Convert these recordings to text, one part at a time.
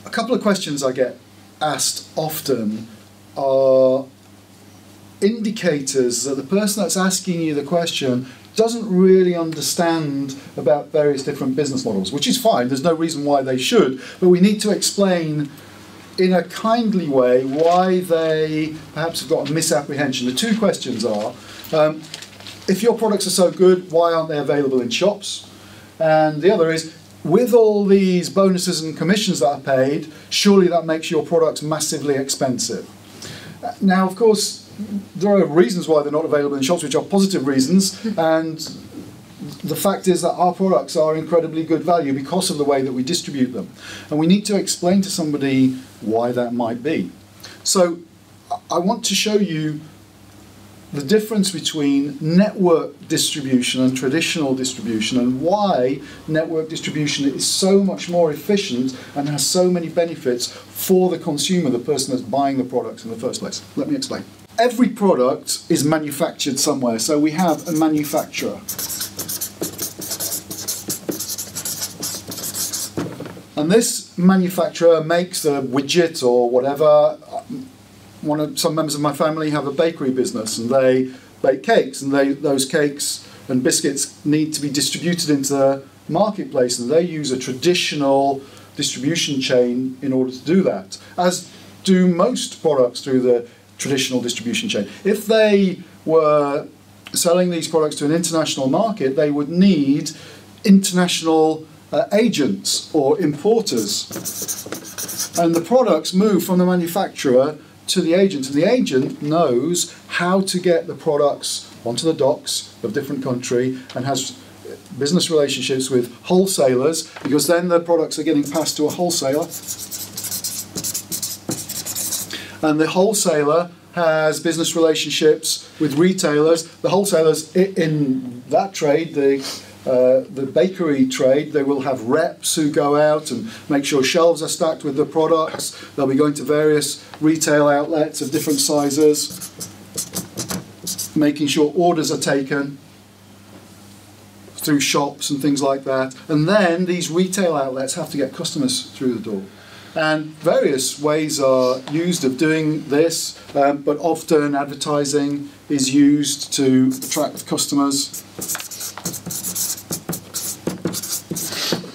A couple of questions I get asked often are indicators that the person that's asking you the question doesn't really understand about various different business models, which is fine, there's no reason why they should, but we need to explain in a kindly way why they perhaps have got a misapprehension. The two questions are, if your products are so good, why aren't they available in shops? And the other is, with all these bonuses and commissions that are paid, surely that makes your products massively expensive. Now, of course, there are reasons why they're not available in shops, which are positive reasons, and the fact is that our products are incredibly good value because of the way that we distribute them. And we need to explain to somebody why that might be. So I want to show you the difference between network distribution and traditional distribution, and why network distribution is so much more efficient and has so many benefits for the consumer, the person that's buying the products in the first place. Let me explain. Every product is manufactured somewhere, so we have a manufacturer. And this manufacturer makes a widget or whatever. Some members of my family have a bakery business, and they bake cakes, and those cakes and biscuits need to be distributed into the marketplace, and they use a traditional distribution chain in order to do that, as do most products through the traditional distribution chain. If they were selling these products to an international market, they would need international agents or importers, and the products move from the manufacturer to the agent, and the agent knows how to get the products onto the docks of different country and has business relationships with wholesalers, because then the products are getting passed to a wholesaler, and the wholesaler has business relationships with retailers. The wholesalers in that trade, the bakery trade, they will have reps who go out and make sure shelves are stacked with the products. They'll be going to various retail outlets of different sizes, making sure orders are taken through shops and things like that. And then these retail outlets have to get customers through the door. And various ways are used of doing this, but often advertising is used to attract customers.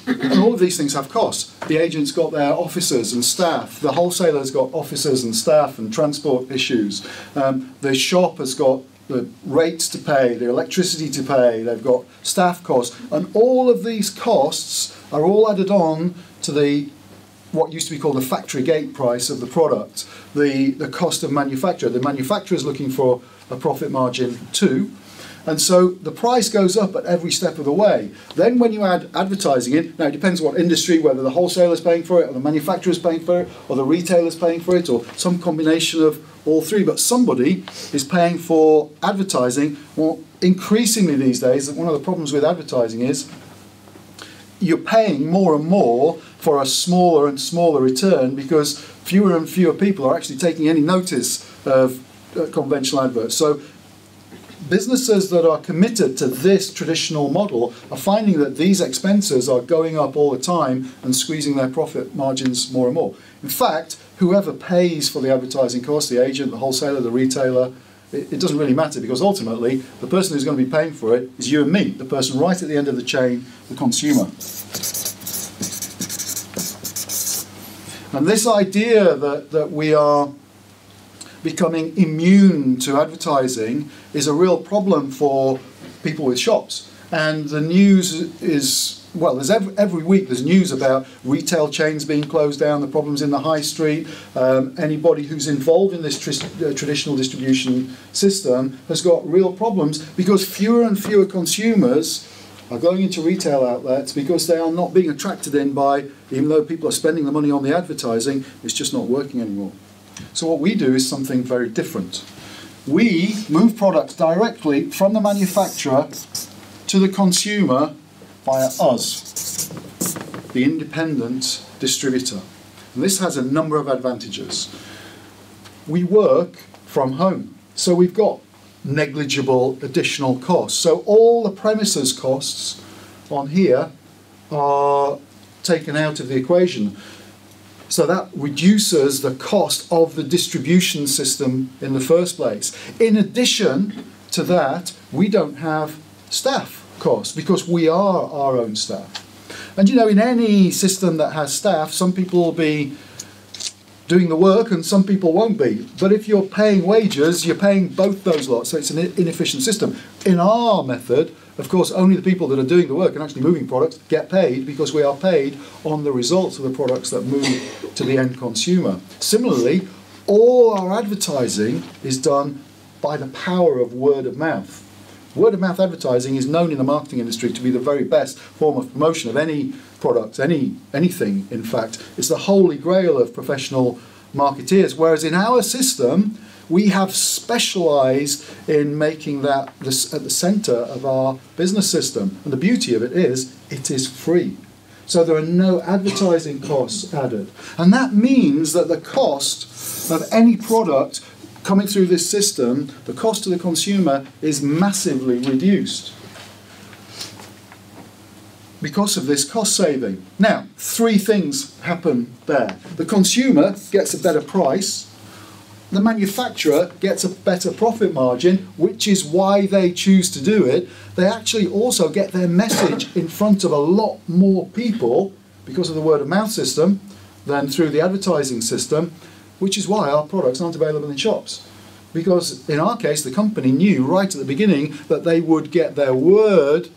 And all of these things have costs. The agent's got their officers and staff. The wholesaler's got officers and staff and transport issues. The shop has got the rates to pay, the electricity to pay, they've got staff costs. And all of these costs are all added on to what used to be called the factory gate price of the product, the cost of manufacture. The manufacturer is looking for a profit margin too. And so the price goes up at every step of the way. Then when you add advertising in, now it depends what industry, whether the wholesaler is paying for it, or the manufacturer is paying for it, or the retailer is paying for it, or some combination of all three. But somebody is paying for advertising. Well, increasingly these days, one of the problems with advertising is you're paying more and more for a smaller and smaller return, because fewer and fewer people are actually taking any notice of conventional adverts. So businesses that are committed to this traditional model are finding that these expenses are going up all the time and squeezing their profit margins more and more. In fact, whoever pays for the advertising cost, the agent, the wholesaler, the retailer, it doesn't really matter, because ultimately the person who's going to be paying for it is you and me, the person right at the end of the chain, the consumer. And this idea that we are becoming immune to advertising is a real problem for people with shops. And the news is, well, there's every week there's news about retail chains being closed down, the problems in the high street. Anybody who's involved in this traditional distribution system has got real problems, because fewer and fewer consumers are going into retail outlets because they are not being attracted in by, even though people are spending the money on the advertising, it's just not working anymore. So what we do is something very different. We move products directly from the manufacturer to the consumer via us, the independent distributor. And this has a number of advantages. We work from home, so we've got negligible additional costs. So all the premises costs on here are taken out of the equation. So that reduces the cost of the distribution system in the first place. In addition to that, we don't have staff costs because we are our own staff. And you know, in any system that has staff, some people will be doing the work and some people won't be. But if you're paying wages, you're paying both those lots, so it's an inefficient system. In our method, of course, only the people that are doing the work and actually moving products get paid because we are paid on the results of the products that move to the end consumer. Similarly, all our advertising is done by the power of word of mouth. Word of mouth advertising is known in the marketing industry to be the very best form of promotion of any product, anything, in fact. It's the holy grail of professional marketeers, whereas in our system, we have specialised in making that at the centre of our business system. And the beauty of it is free. So there are no advertising costs added. And that means that the cost of any product coming through this system, the cost to the consumer is massively reduced because of this cost saving. Now, three things happen there. The consumer gets a better price. The manufacturer gets a better profit margin, which is why they choose to do it. They actually also get their message in front of a lot more people because of the word of mouth system than through the advertising system, which is why our products aren't available in shops. Because in our case, the company knew right at the beginning that they would get their word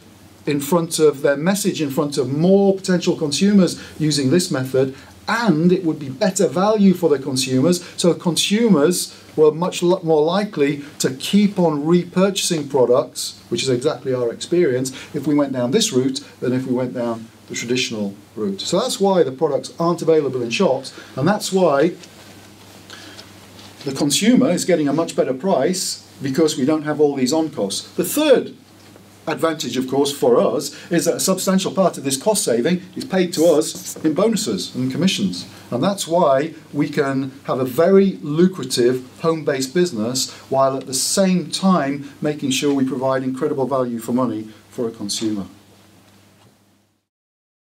in front of their message, in front of more potential consumers using this method, and it would be better value for the consumers, so consumers were much more likely to keep on repurchasing products, which is exactly our experience, if we went down this route than if we went down the traditional route. So that's why the products aren't available in shops, and that's why the consumer is getting a much better price because we don't have all these on-costs. The third advantage, of course, for us is that a substantial part of this cost saving is paid to us in bonuses and commissions. And that's why we can have a very lucrative home-based business while at the same time making sure we provide incredible value for money for a consumer.